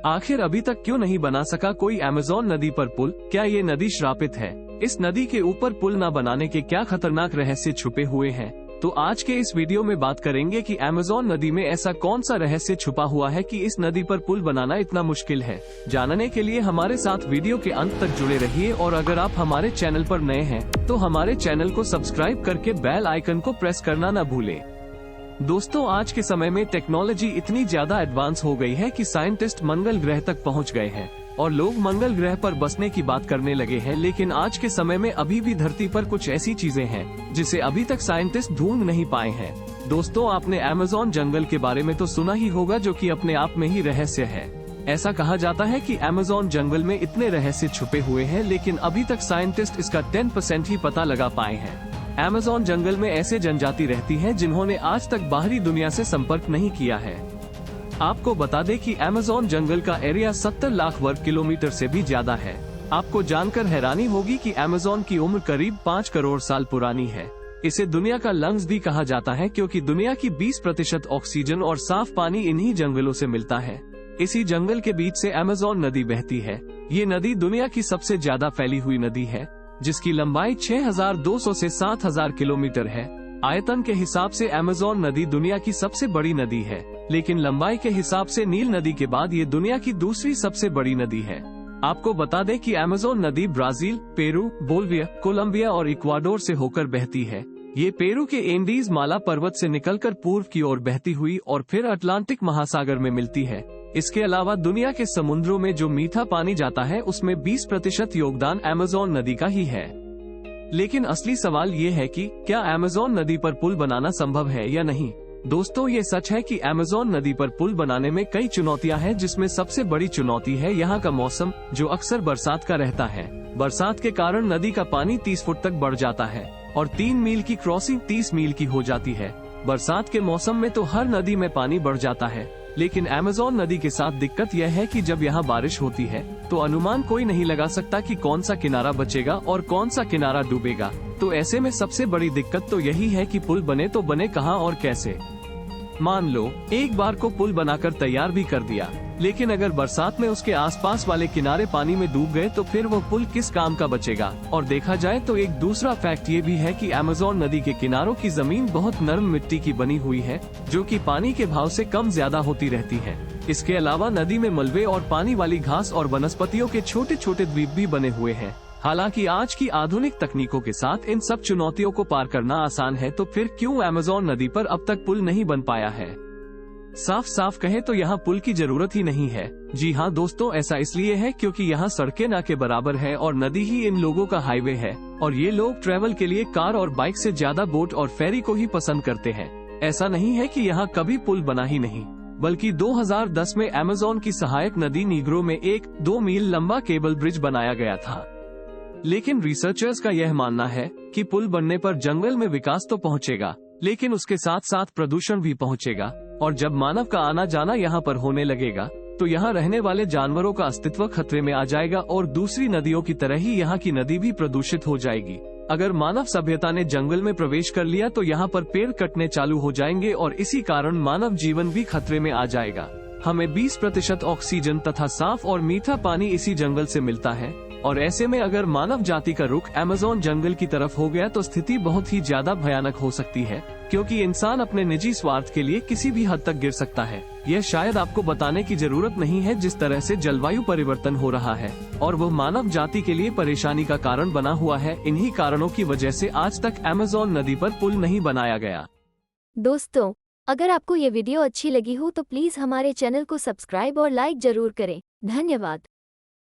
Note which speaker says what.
Speaker 1: आखिर अभी तक क्यों नहीं बना सका कोई अमेज़न नदी पर पुल? क्या ये नदी श्रापित है? इस नदी के ऊपर पुल न बनाने के क्या खतरनाक रहस्य छुपे हुए हैं? तो आज के इस वीडियो में बात करेंगे कि अमेज़न नदी में ऐसा कौन सा रहस्य छुपा हुआ है कि इस नदी पर पुल बनाना इतना मुश्किल है। जानने के लिए हमारे साथ वीडियो के अंत तक जुड़े रहिए और अगर आप हमारे चैनल पर नए हैं तो हमारे चैनल को सब्सक्राइब करके बेल आइकन को प्रेस करना न भूलें। दोस्तों, आज के समय में टेक्नोलॉजी इतनी ज्यादा एडवांस हो गई है कि साइंटिस्ट मंगल ग्रह तक पहुंच गए हैं और लोग मंगल ग्रह पर बसने की बात करने लगे हैं। लेकिन आज के समय में अभी भी धरती पर कुछ ऐसी चीजें हैं जिसे अभी तक साइंटिस्ट ढूंढ नहीं पाए हैं। दोस्तों, आपने अमेज़न जंगल के बारे में तो सुना ही होगा, जो कि अपने आप में ही रहस्य है। ऐसा कहा जाता है कि अमेज़न जंगल में इतने रहस्य छुपे हुए हैं, लेकिन अभी तक साइंटिस्ट इसका 10% ही पता लगा पाए हैं। अमेज़न जंगल में ऐसे जनजाति रहती हैं जिन्होंने आज तक बाहरी दुनिया से संपर्क नहीं किया है। आपको बता दें कि अमेज़न जंगल का एरिया 70 लाख वर्ग किलोमीटर से भी ज्यादा है। आपको जानकर हैरानी होगी कि अमेज़न की उम्र करीब 5 करोड़ साल पुरानी है। इसे दुनिया का लंग्स भी कहा जाता है, क्योंकि दुनिया की 20% ऑक्सीजन और साफ पानी इन्हीं जंगलों से मिलता है। इसी जंगल के बीच से अमेज़न नदी बहती है। ये नदी दुनिया की सबसे ज्यादा फैली हुई नदी है, जिसकी लंबाई 6200 से 7000 किलोमीटर है। आयतन के हिसाब से अमेज़न नदी दुनिया की सबसे बड़ी नदी है, लेकिन लंबाई के हिसाब से नील नदी के बाद ये दुनिया की दूसरी सबसे बड़ी नदी है। आपको बता दें कि अमेज़न नदी ब्राजील, पेरू, बोलिविया, कोलंबिया और इक्वाडोर से होकर बहती है। ये पेरू के एंडीज माला पर्वत से निकलकर पूर्व की ओर बहती हुई और फिर अटलांटिक महासागर में मिलती है। इसके अलावा दुनिया के समुद्रों में जो मीठा पानी जाता है उसमें 20% योगदान अमेज़न नदी का ही है। लेकिन असली सवाल ये है कि क्या अमेज़न नदी पर पुल बनाना संभव है या नहीं। दोस्तों, ये सच है कि अमेज़न नदी पर पुल बनाने में कई चुनौतियां हैं, जिसमें सबसे बड़ी चुनौती है यहाँ का मौसम, जो अक्सर बरसात का रहता है। बरसात के कारण नदी का पानी 30 फुट तक बढ़ जाता है और 3 मील की क्रॉसिंग 30 मील की हो जाती है। बरसात के मौसम में तो हर नदी में पानी बढ़ जाता है, लेकिन अमेज़न नदी के साथ दिक्कत यह है कि जब यहाँ बारिश होती है तो अनुमान कोई नहीं लगा सकता कि कौन सा किनारा बचेगा और कौन सा किनारा डूबेगा। तो ऐसे में सबसे बड़ी दिक्कत तो यही है कि पुल बने तो बने कहाँ और कैसे। मान लो एक बार को पुल बनाकर तैयार भी कर दिया, लेकिन अगर बरसात में उसके आसपास वाले किनारे पानी में डूब गए तो फिर वो पुल किस काम का बचेगा। और देखा जाए तो एक दूसरा फैक्ट ये भी है कि अमेज़न नदी के किनारों की जमीन बहुत नरम मिट्टी की बनी हुई है, जो कि पानी के भाव से कम ज्यादा होती रहती है। इसके अलावा नदी में मलबे और पानी वाली घास और वनस्पतियों के छोटे छोटे द्वीप भी बने हुए हैं। हालांकि आज की आधुनिक तकनीकों के साथ इन सब चुनौतियों को पार करना आसान है, तो फिर क्यों अमेज़न नदी पर अब तक पुल नहीं बन पाया है। साफ साफ कहे तो यहाँ पुल की जरूरत ही नहीं है। जी हाँ दोस्तों, ऐसा इसलिए है क्योंकि यहाँ सड़कें ना के बराबर है और नदी ही इन लोगों का हाईवे है, और ये लोग ट्रेवल के लिए कार और बाइक से ज्यादा बोट और फेरी को ही पसंद करते हैं। ऐसा नहीं है कि यहाँ कभी पुल बना ही नहीं, बल्कि 2010 में अमेज़न की सहायक नदी नीग्रो में एक 2 मील लंबा केबल ब्रिज बनाया गया था। लेकिन रिसर्चर्स का यह मानना है कि पुल बनने पर जंगल में विकास तो पहुंचेगा, लेकिन उसके साथ साथ प्रदूषण भी पहुंचेगा। और जब मानव का आना जाना यहाँ पर होने लगेगा तो यहाँ रहने वाले जानवरों का अस्तित्व खतरे में आ जाएगा और दूसरी नदियों की तरह ही यहाँ की नदी भी प्रदूषित हो जाएगी। अगर मानव सभ्यता ने जंगल में प्रवेश कर लिया तो यहाँ पर पेड़ कटने चालू हो जाएंगे और इसी कारण मानव जीवन भी खतरे में आ जाएगा। हमें 20% ऑक्सीजन तथा साफ और मीठा पानी इसी जंगल से मिलता है, और ऐसे में अगर मानव जाति का रुख अमेज़न जंगल की तरफ हो गया तो स्थिति बहुत ही ज्यादा भयानक हो सकती है, क्योंकि इंसान अपने निजी स्वार्थ के लिए किसी भी हद तक गिर सकता है। यह शायद आपको बताने की जरूरत नहीं है जिस तरह से जलवायु परिवर्तन हो रहा है और वह मानव जाति के लिए परेशानी का कारण बना हुआ है। इन्हीं कारणों की वजह से आज तक अमेज़न नदी पर पुल नहीं बनाया गया।
Speaker 2: दोस्तों, अगर आपको ये वीडियो अच्छी लगी हो तो प्लीज हमारे चैनल को सब्सक्राइब और लाइक जरूर करें। धन्यवाद।